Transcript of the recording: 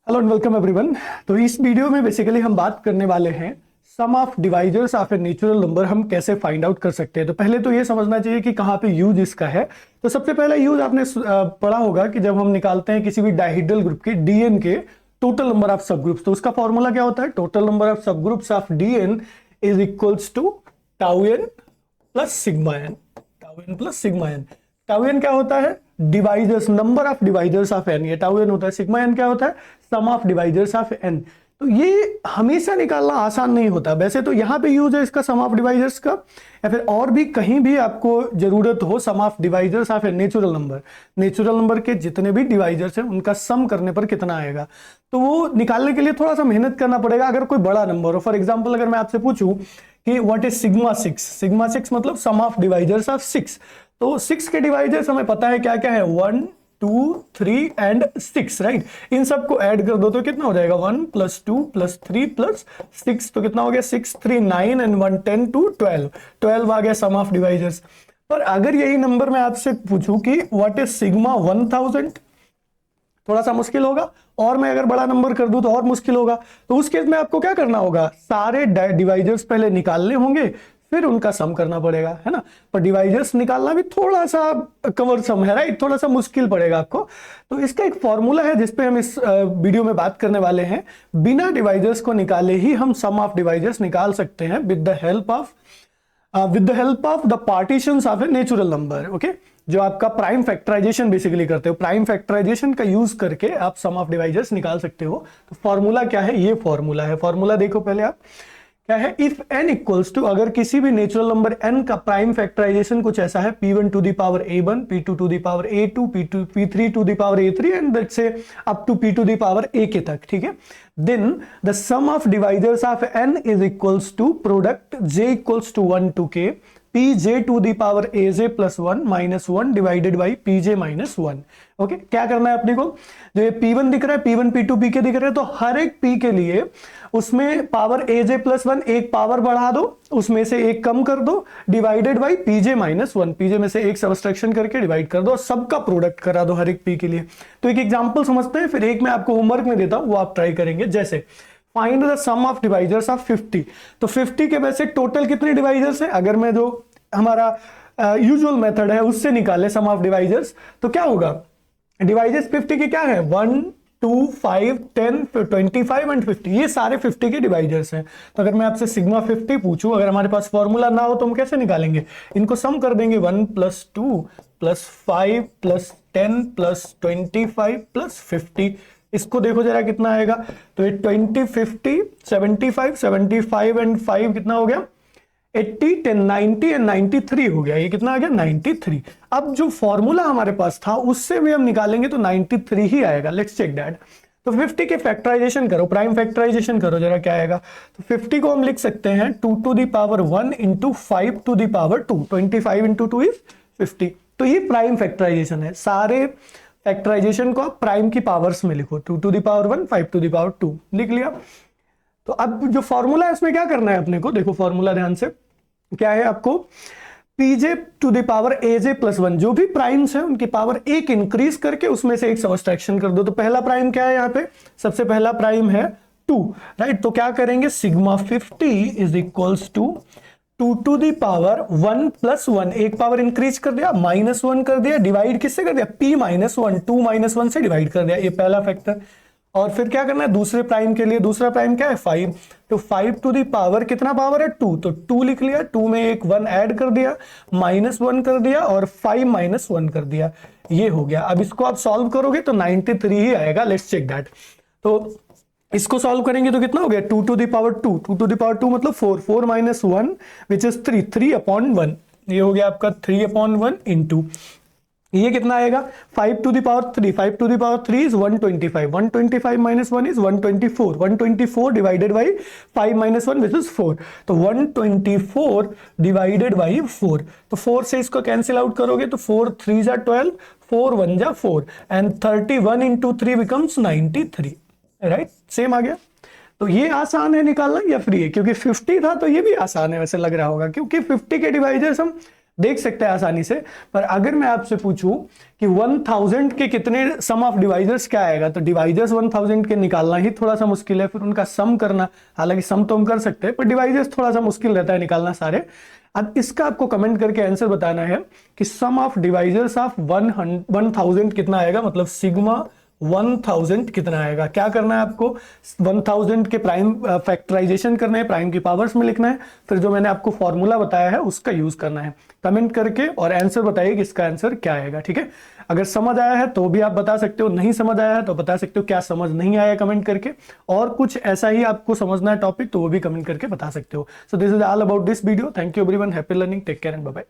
Hello and welcome everyone. तो इस video में बेसिकली हम बात करने वाले हैं sum of divisors of a natural number हम कैसे फाइंड आउट कर सकते हैं। तो पहले तो ये समझना चाहिए कि कहाँ पे यूज इसका है। तो सबसे पहला यूज आपने पढ़ा होगा कि जब हम निकालते हैं किसी भी डायहेड्रल ग्रुप के डीएन के total number of subgroups, तो उसका फॉर्मूला क्या होता है? Total number of subgroups of Dn is equals to tau n plus sigma n. Tau n plus sigma n. Tau n क्या होता है? Divisors, number of divisors of n, ये tau n होता है। Sigma n क्या होता है? Sum of divisors of n. तो ये हमेशा निकालना आसान नहीं होता। वैसे तो यहां पे यूज है इसका सम ऑफ डिवाइजर्स का, या फिर और भी कहीं भी आपको जरूरत हो sum of divisors of a natural number, natural number के जितने भी डिवाइजर्स हैं उनका सम करने पर कितना आएगा, तो वो निकालने के लिए थोड़ा सा मेहनत करना पड़ेगा। अगर कोई बड़ा नंबर हो, फॉर एग्जाम्पल अगर मैं आपसे पूछूं कि what is sigma six, sigma six मतलब सम ऑफ डिवाइजर्स ऑफ सिक्स, तो सिक्स के डिवाइजर्स हमें पता है क्या क्या है, 1 2 3 एंड 6, राइट। इन सबको ऐड कर दो तो कितना हो जाएगा, 1 + 2 + 3 + 6, तो कितना हो गया 6 3 9 एंड 1 10 2 12, 12 आ गया सम ऑफ डिवाइजर्स। पर अगर यही नंबर मैं आपसे पूछूं कि व्हाट इज सिग्मा 1000, थोड़ा सा मुश्किल होगा। और मैं अगर बड़ा नंबर कर दूं तो और मुश्किल होगा। तो उस केस में आपको क्या करना होगा, सारे डिवाइजर्स पहले निकालने होंगे, फिर उनका सम करना पड़ेगा, है ना। पर डिवाइजर्स निकालना भी थोड़ा सा कवर सम है, राइट, थोड़ा सा मुश्किल पड़ेगा आपको। तो इसका एक फॉर्मूला है जिसपे हम इस वीडियो में बात करने वाले हैं। बिना डिवाइजर्स को निकाले ही हम सम ऑफ डिवाइजर्स निकाल सकते हैं with the help of the partitions of a natural number. Okay, जो आपका प्राइम फैक्टराइजेशन बेसिकली करते हो, प्राइम फैक्टराइजेशन का यूज करके आप सम ऑफ डिवाइजर्स निकाल सकते हो। तो फॉर्मूला क्या है? ये फॉर्मूला है। फॉर्मूला देखो पहले आप, क्या है, इफ n इक्वल्स टू, अगर किसी भी नेचुरल नंबर n का प्राइम फैक्टराइजेशन कुछ ऐसा है, p1 to the power a1, p2 to the power a2, p3 to the power a3 and that say up to p to the power a के तक, ठीक है, then the sum of divisors of n is equals to product j equals to 1 to k pj to the power aj plus 1 minus 1 divided by pj minus 1। Okay, क्या करना है अपने को, जो ये p1 दिख रहा है, p1 p2 pk दिख रहा है, तो हर एक p के लिए उसमें पावर aj प्लस 1 एक पावर बढ़ा दो, उसमें से एक कम कर दो, divided by pj minus 1, pj में से एक सब्सट्रैक्शन करके डिवाइड कर दो, सबका प्रोडक्ट करा दो हर एक p के लिए। तो एक एग्जांपल समझते हैं, फिर एक मैं आपको होमवर्क में देता हूं, वो आप ट्राई करेंगे। जैसे find the sum of divisors of 50, तो 50 के वैसे टोटल कितने डिवाइजर्स हैं? अगर मैं जो हमारा यूजुअल मेथड है उससे निकाले सम ऑफ डिवाइजर्स, तो क्या होगा, डिवाइजर्स 50 के क्या है, 1 2 5 10 25 एंड 50, ये सारे 50 के डिवाइजर्स हैं। तो अगर मैं आपसे सिग्मा 50 पूछूं, अगर हमारे पास फॉर्मूला ना हो तो हम कैसे निकालेंगे, इनको सम कर देंगे, 1 + 2 + 5 + 10 + 25 + 50, इसको देखो जरा कितना आएगा, तो ये 20 50 75 75 एंड 5 कितना हो गया, 80 10 90 एंड 93 हो गया। ये कितना आ गया, 93। अब जो फॉर्मूला हमारे पास था उससे भी हम निकालेंगे तो 93 ही आएगा। Let's check that. तो 50 के फैक्टराइजेशन करो, प्राइम फैक्टराइजेशन करो जरा, क्या आएगा। तो 50 को हम लिख सकते हैं 2 to the power 1 into 5 to the power 2, 25 into 2 is 50। तो ये प्राइम फैक्टराइजेशन है। सारे फैक्टराइजेशन को आप प्राइम की पावर्स में लिखो, 2 to the power 1 5 to the power 2 लिख लिया। तो अब जो फॉर्मूला है उसमें क्या करना है अपने को, देखो फॉर्मूला ध्यान से, क्या है आपको, pj to the power aj plus 1, जो भी प्राइम्स है उनकी पावर एक इंक्रीज करके उसमें से एक सब्सट्रैक्शन कर दो। तो पहला प्राइम क्या है यहाँ पे, सबसे पहला प्राइम है 2, राइट। तो क्या करेंगे, sigma 50 is equals to 2 to the power 1 + 1, एक पावर इंक्रीज कर दिया, -1 कर दिया, डिवाइड किससे कर दिया, p - 1, 2 - 1 से डिवाइड कर दिया, ये पहला फैक्टर। और फिर क्या करना है दूसरे प्राइम के लिए, दूसरा प्राइम क्या है 5, तो 5 टू द पावर कितना पावर है 2, तो 2 लिख लिया, 2 में एक 1 ऐड कर दिया, -1 कर दिया और 5 - 1 कर दिया, ये हो गया। अब इसको आप सॉल्व करोगे तो 93 ही आएगा। Let's check that. तो इसको सॉल्व करेंगे तो कितना हो गया, 2 to the power 2, 2 to the power 2 मतलब 4, 4 - 1 विच इज 3, 3/1, ये हो गया आपका 3/1 इंटू ये कितना आएगा, 5 to the power 3, 5 to the power 3 is 125, 125 - 1 is 124, 124 divided by 5 - 1 which is 4, तो 124 डिवाइडेड बाई 4, तो 4 से इसको कैंसिल आउट करोगे तो 4 3 जा 12, 4 1 जा 4 and 31 into 3 becomes 93, right, same आ गया। तो ये आसान है निकालना या फ्री है, क्योंकि 50 था तो ये भी आसान है, वैसे लग रहा होगा, क्योंकि 50 के डिवाइजर्स हम देख सकते हैं आसानी से। पर अगर मैं आपसे पूछूं कि 1000 के कितने सम ऑफ डिवाइजर्स क्या आएगा, तो डिवाइजर्स 1000 के निकालना ही थोड़ा सा मुश्किल है, फिर उनका सम करना, हालांकि सम तो हम कर सकते हैं पर डिवाइजर्स थोड़ा सा मुश्किल रहता है निकालना सारे। अब इसका आपको कमेंट करके आंसर बताना है कि सम ऑफ डिवाइजर्स ऑफ 1000 कितना आएगा, मतलब सिग्मा 1000 कितना आएगा। क्या करना है आपको, 1000 के प्राइम फैक्टराइजेशन करना है, प्राइम की पावर्स में लिखना है, फिर जो मैंने आपको फॉर्मूला बताया है उसका यूज करना है। कमेंट करके और आंसर बताइए कि इसका आंसर क्या आएगा, ठीक है। अगर समझ आया है तो भी आप बता सकते हो, नहीं समझ आया है तो बता सकते हो क्या समझ नहीं आया कमेंट करके, और कुछ ऐसा ही आपको समझना है टॉपिक तो वो भी कमेंट करके बता सकते हो। So this is all about this video. Thank you everyone, happy learning, take care and bye bye.